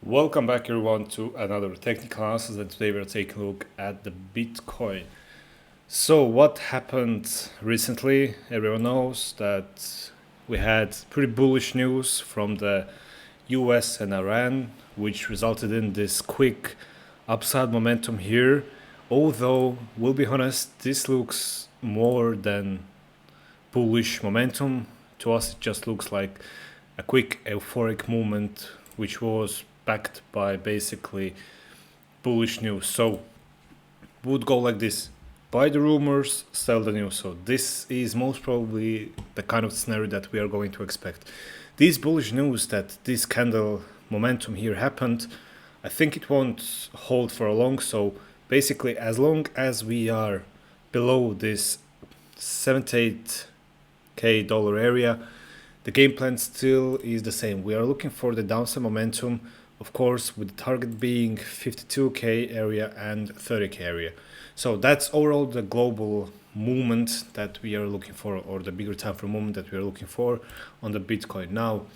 Welcome back everyone to another technical analysis, and today we're taking a look at the Bitcoin. So what happened recently? Everyone knows that we had pretty bullish news from the US and Iran, which resulted in this quick upside momentum here. Although, we'll be honest, this looks more than bullish momentum. To us, it just looks like a quick euphoric movement, which was backed by basically bullish news. So would go like this: buy the rumors, sell the news. So this is most probably the kind of scenario that we are going to expect. This bullish news that this candle momentum here happened, I think it won't hold for long. So basically, as long as we are below this 78k dollar area, the game plan still is the same. We are looking for the downside momentum, of course, with the target being 52k area and 30k area. So that's overall the global movement that we are looking for, or the bigger time frame movement that we are looking for on the Bitcoin. Now,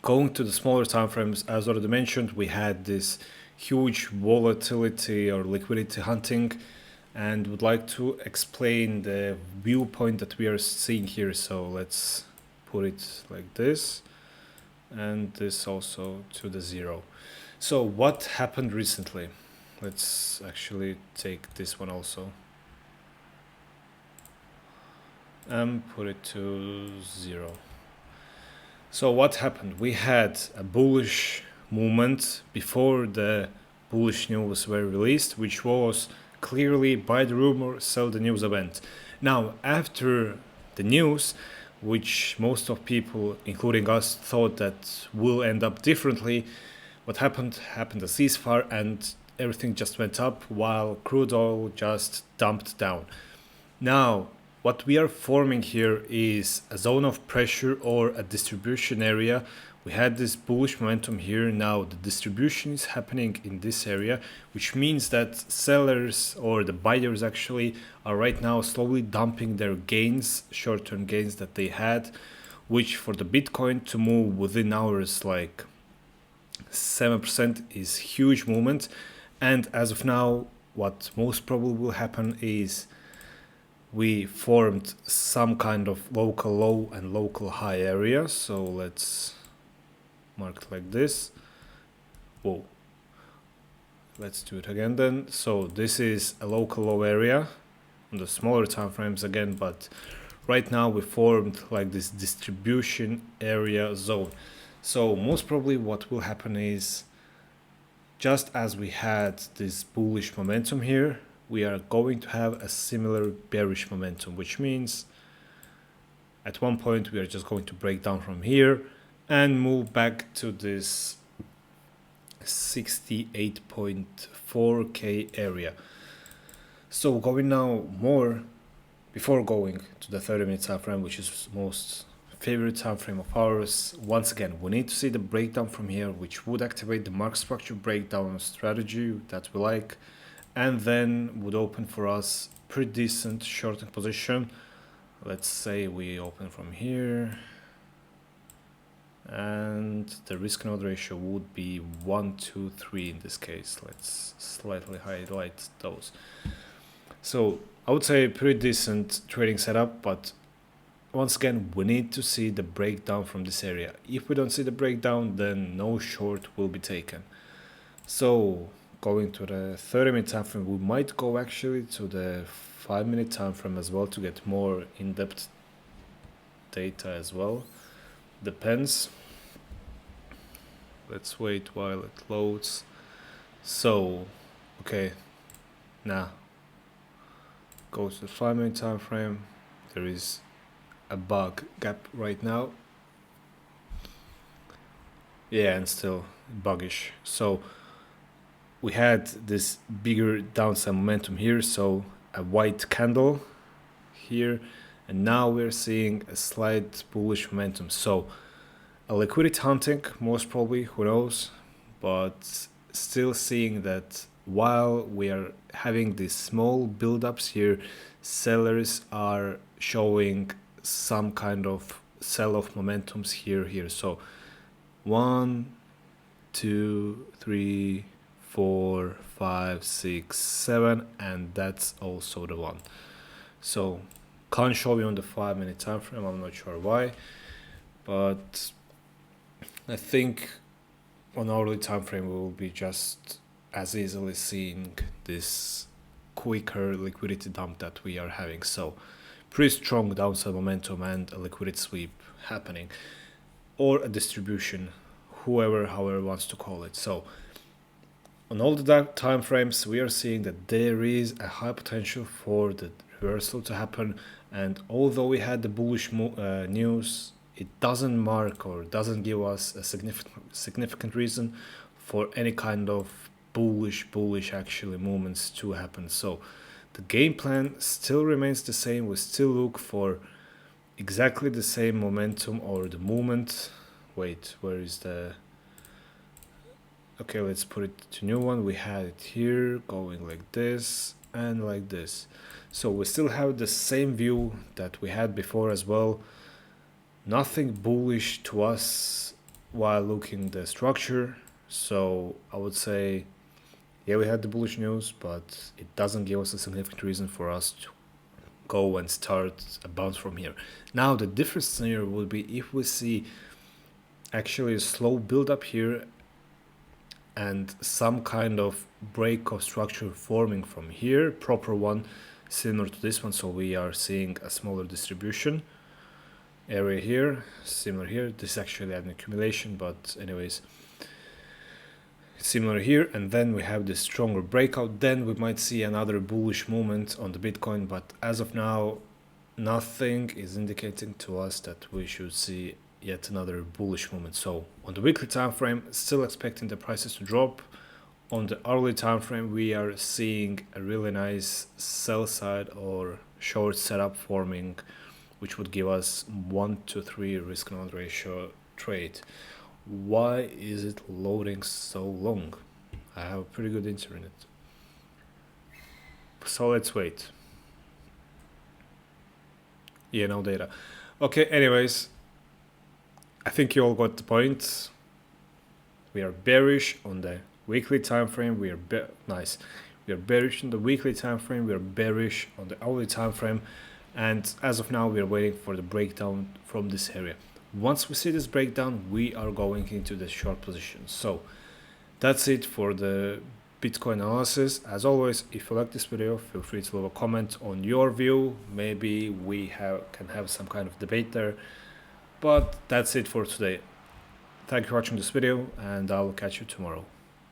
going to the smaller time frames, as already mentioned, we had this huge volatility or liquidity hunting, and would like to explain the viewpoint that we are seeing here. So let's put it like this, and this also to the 0. So what happened recently? Let's actually take this one also and put it to 0. So what happened? We had a bullish movement before the bullish news were released, which was clearly buy the rumor, sell the news event. Now, after the news, which most of people, including us, thought that will end up differently, what happened a ceasefire, and everything just went up while crude oil just dumped down. Now, what we are forming here is a zone of pressure or a distribution area. We had this bullish momentum here. Now the distribution is happening in this area, which means that sellers, or the buyers actually, are right now slowly dumping their gains, short-term gains that they had, which for the Bitcoin to move within hours like 7% is huge movement. And as of now, what most probably will happen is we formed some kind of local low and local high area. So let's mark it like this. Whoa. Let's do it again then. So this is a local low area on the smaller time frames again, but right now we formed like this distribution area zone. So most probably what will happen is, just as we had this bullish momentum here, we are going to have a similar bearish momentum, which means at one point we are just going to break down from here and move back to this 68.4k area. So going now more, before going to the 30-minute time frame, which is most favorite time frame of ours, once again we need to see the breakdown from here, which would activate the market structure breakdown strategy that we like, and then would open for us pretty decent shorting position. Let's say we open from here, and the risk node ratio would be 1 to 3 in this case. Let's slightly highlight those. So I would say pretty decent trading setup, but once again we need to see the breakdown from this area. If we don't see the breakdown, then no short will be taken. So going to the 30-minute time frame, we might go actually to the 5-minute time frame as well to get more in-depth data as well. Depends. Let's wait while it loads. So okay, now go to the 5-minute time frame. There is a bug gap right now. Yeah, and still buggish. So we had this bigger downside momentum here, so a white candle here, and now we're seeing a slight bullish momentum. So a liquidity hunting, most probably, who knows, but still seeing that while we are having these small build-ups here, sellers are showing some kind of sell-off momentums here. So 1, 2, 3, 4, 5, 6, 7, and that's also the one. So can't show you on the 5-minute time frame, I'm not sure why, but I think on hourly time frame we will be just as easily seeing this quicker liquidity dump that we are having. So pretty strong downside momentum and a liquidity sweep happening, or a distribution, however wants to call it. So on all the time frames we are seeing that there is a high potential for the reversal to happen, and although we had the bullish news, it doesn't mark or doesn't give us a significant reason for any kind of bullish actually movements to happen. So the game plan still remains the same. We still look for exactly the same momentum or the movement. Wait, where is the... Okay, let's put it to new one. We had it here going like this and like this. So we still have the same view that we had before as well. Nothing bullish to us while looking the structure. So I would say, yeah, we had the bullish news, but it doesn't give us a significant reason for us to go and start a bounce from here. Now the different scenario would be if we see actually a slow build up here and some kind of break of structure forming from here, proper one similar to this one. So we are seeing a smaller distribution area here, similar here. This is actually an accumulation, but anyways, similar here. And then we have this stronger breakout. Then we might see another bullish movement on the Bitcoin, but as of now nothing is indicating to us that we should see yet another bullish movement. So on the weekly time frame, still expecting the prices to drop. On the hourly time frame, we are seeing a really nice sell side or short setup forming, which would give us 1-to-3 risk on ratio trade. Why is it loading so long? I have a pretty good internet, so let's wait. Yeah, no data. Okay, anyways, I think you all got the point. We are bearish on the weekly time frame. We are nice. We are bearish on the weekly time frame. We are bearish on the hourly time frame. And as of now, we are waiting for the breakdown from this area. Once we see this breakdown, we are going into the short position. So that's it for the Bitcoin analysis. As always, if you like this video, feel free to leave a comment on your view. Maybe we can have some kind of debate there. But that's it for today. Thank you for watching this video, and I'll catch you tomorrow.